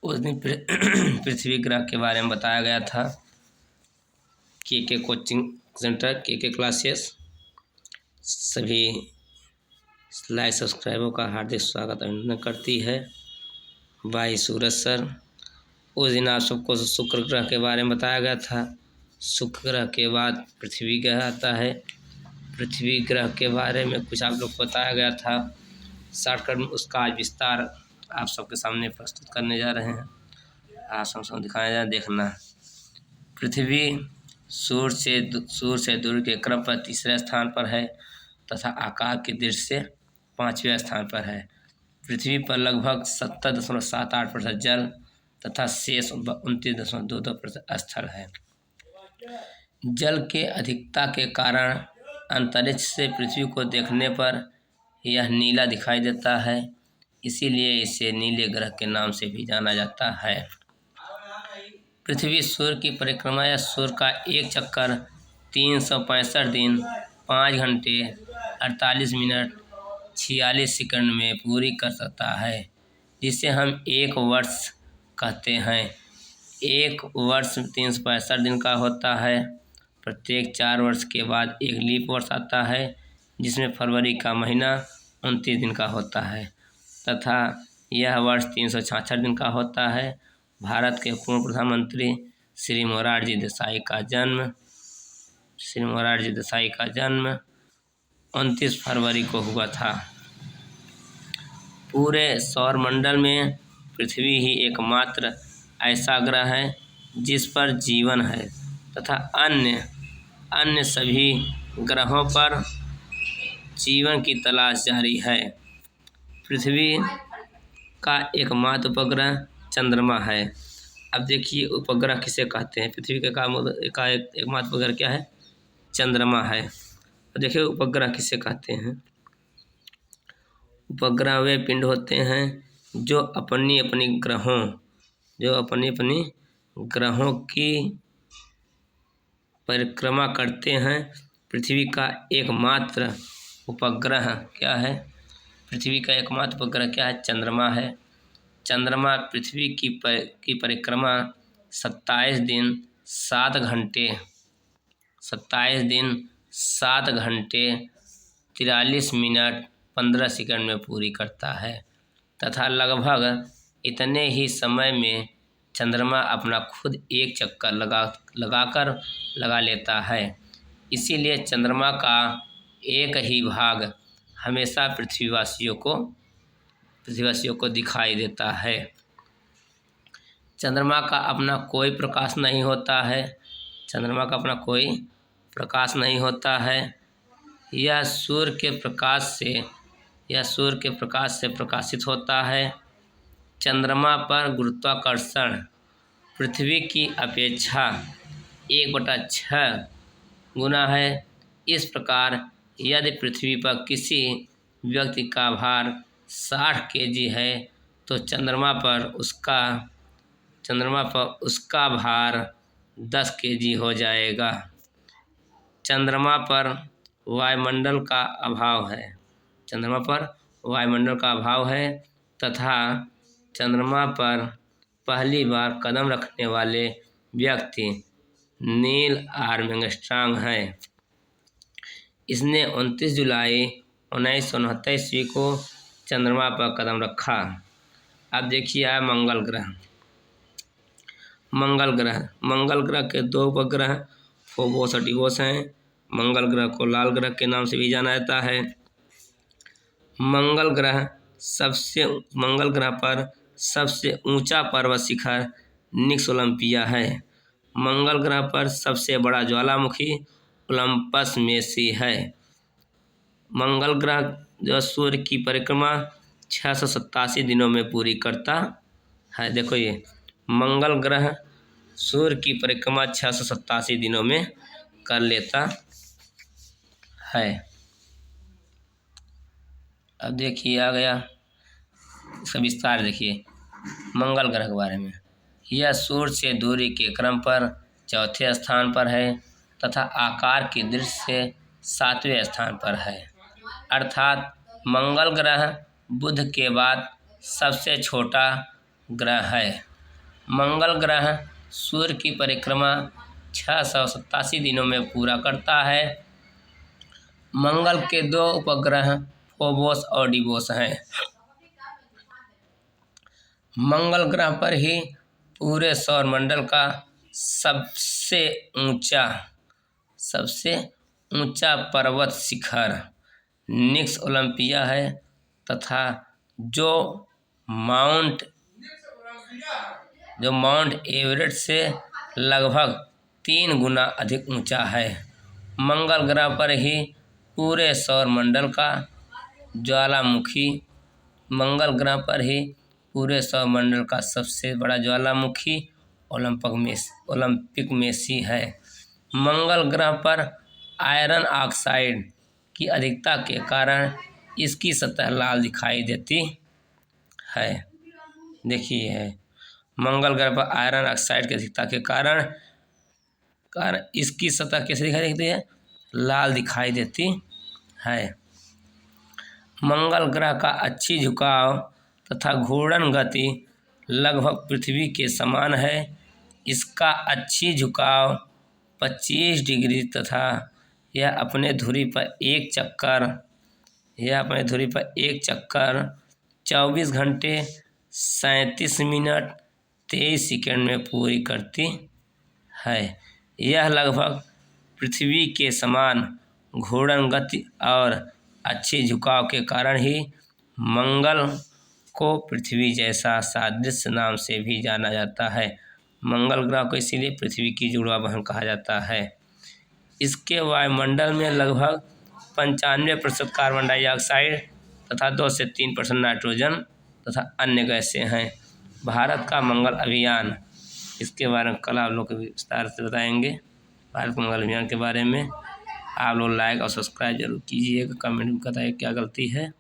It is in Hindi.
उस दिन पृथ्वी ग्रह के बारे में बताया गया था। के कोचिंग सेंटर के क्लासेस सभी लाइक सब्सक्राइबरों का हार्दिक स्वागत अभिनंदन करती है। भाई सूरज सर, उस दिन आप सबको शुक्र ग्रह के बारे में बताया गया था। शुक्र ग्रह के बाद पृथ्वी ग्रह आता है। पृथ्वी ग्रह के बारे में कुछ आप लोग को बताया गया था। शॉर्टकट में उसका विस्तार आप सबके सामने प्रस्तुत करने जा रहे हैं। आप सब दिखाया जा देखना। पृथ्वी सूर्य से दूरी के क्रम पर तीसरे स्थान पर है तथा आकार की दृष्टि से 5वें स्थान पर है। पृथ्वी पर लगभग 70.78% जल तथा शेष 29.22% स्थल है। जल के अधिकता के कारण अंतरिक्ष से पृथ्वी को देखने पर यह नीला दिखाई देता है, इसीलिए इसे नीले ग्रह के नाम से भी जाना जाता है। पृथ्वी सूर्य की परिक्रमा या सूर्य का एक चक्कर 365 दिन 5 घंटे 48 मिनट 46 सेकंड में पूरी कर सकता है, जिसे हम एक वर्ष कहते हैं। एक वर्ष 365 दिन का होता है। प्रत्येक 4 वर्ष के बाद एक लीप वर्ष आता है, जिसमें फरवरी का महीना 29 दिन का होता है तथा यह वर्ष 366 दिन का होता है। भारत के पूर्व प्रधानमंत्री श्री मोरारजी देसाई का जन्म 29 फरवरी को हुआ था। पूरे सौरमंडल में पृथ्वी ही एकमात्र ऐसा ग्रह है जिस पर जीवन है तथा अन्य सभी ग्रहों पर जीवन की तलाश जारी है। पृथ्वी का एकमात्र उपग्रह चंद्रमा है। अब देखिए उपग्रह किसे कहते हैं। पृथ्वी का एकमात्र उपग्रह क्या है? चंद्रमा है। तो देखिए उपग्रह किसे कहते हैं। उपग्रह वे पिंड होते हैं जो अपनी अपनी ग्रहों की परिक्रमा करते हैं। पृथ्वी का एकमात्र उपग्रह क्या है? पृथ्वी का एकमात्र उपग्रह क्या है? चंद्रमा है। चंद्रमा पृथ्वी की परिक्रमा 27 दिन 7 घंटे 43 मिनट 15 सेकंड में पूरी करता है तथा लगभग इतने ही समय में चंद्रमा अपना खुद एक चक्कर लगा लेता है। इसीलिए चंद्रमा का एक ही भाग हमेशा पृथ्वीवासियों को दिखाई देता है। चंद्रमा का अपना कोई प्रकाश नहीं होता है। यह सूर्य के प्रकाश से प्रकाशित होता है। चंद्रमा पर गुरुत्वाकर्षण पृथ्वी की अपेक्षा 1/6 गुना है। इस प्रकार यदि पृथ्वी पर किसी व्यक्ति का भार 60 केजी है तो चंद्रमा पर उसका भार 10 केजी हो जाएगा। चंद्रमा पर वायुमंडल का अभाव है तथा चंद्रमा पर पहली बार कदम रखने वाले व्यक्ति नील आर्मस्ट्रांग हैं। इसने 29 जुलाई 1969 ईस्वी को चंद्रमा पर कदम रखा। अब देखिए है मंगल ग्रह के 2 उपग्रह फोबोस और डिवोस हैं। मंगल ग्रह को लाल ग्रह के नाम से भी जाना जाता है। मंगल ग्रह पर सबसे ऊंचा पर्वत शिखर निक्स ओलंपिया है। मंगल ग्रह पर सबसे बड़ा ज्वालामुखी ओलंपस में से है। मंगल ग्रह जो सूर्य की परिक्रमा 687 दिनों में पूरी करता है। देखो ये मंगल ग्रह सूर्य की परिक्रमा 687 दिनों में कर लेता है। अब देखिए आ गया इसका विस्तार। देखिए मंगल ग्रह के बारे में। यह सूर्य से दूरी के क्रम पर 4थे स्थान पर है तथा आकार की दृष्टि से 7वें स्थान पर है। अर्थात मंगल ग्रह बुध के बाद सबसे छोटा ग्रह है। मंगल ग्रह सूर्य की परिक्रमा 687 दिनों में पूरा करता है। मंगल के 2 उपग्रह फोबोस और डिबोस हैं। मंगल ग्रह पर ही पूरे सौरमंडल का सबसे ऊंचा पर्वत शिखर निक्स ओलंपिया है तथा जो माउंट एवरेस्ट से लगभग 3 गुना अधिक ऊंचा है। मंगल ग्रह पर ही पूरे सौरमंडल का सबसे बड़ा ज्वालामुखी ओलंपिक मेसी है। मंगल ग्रह पर आयरन ऑक्साइड की अधिकता के कारण इसकी सतह लाल दिखाई देती है। देखिए, मंगल ग्रह पर आयरन ऑक्साइड की अधिकता के कारण इसकी सतह कैसे दिखाई देती है? लाल दिखाई देती है। मंगल ग्रह का अच्छी झुकाव तथा घूर्णन गति लगभग पृथ्वी के समान है। इसका अच्छी झुकाव 25 डिग्री तथा यह अपने धुरी पर एक चक्कर 24 घंटे 37 मिनट 23 सेकंड में पूरी करती है। यह लगभग पृथ्वी के समान घूर्णन गति और अच्छे झुकाव के कारण ही मंगल को पृथ्वी जैसा सादृश्य नाम से भी जाना जाता है। मंगल ग्रह को इसीलिए पृथ्वी की जुड़वा बहन कहा जाता है। इसके वायुमंडल में लगभग 95% कार्बन डाइऑक्साइड तथा 2 से 3% नाइट्रोजन तथा अन्य गैसें हैं। भारत का मंगल अभियान, इसके बारे में कल आप लोग को विस्तार से बताएंगे। भारत मंगल अभियान के बारे में आप लोग लाइक और सब्सक्राइब जरूर कीजिएगा। कमेंट में बताइए क्या गलती है।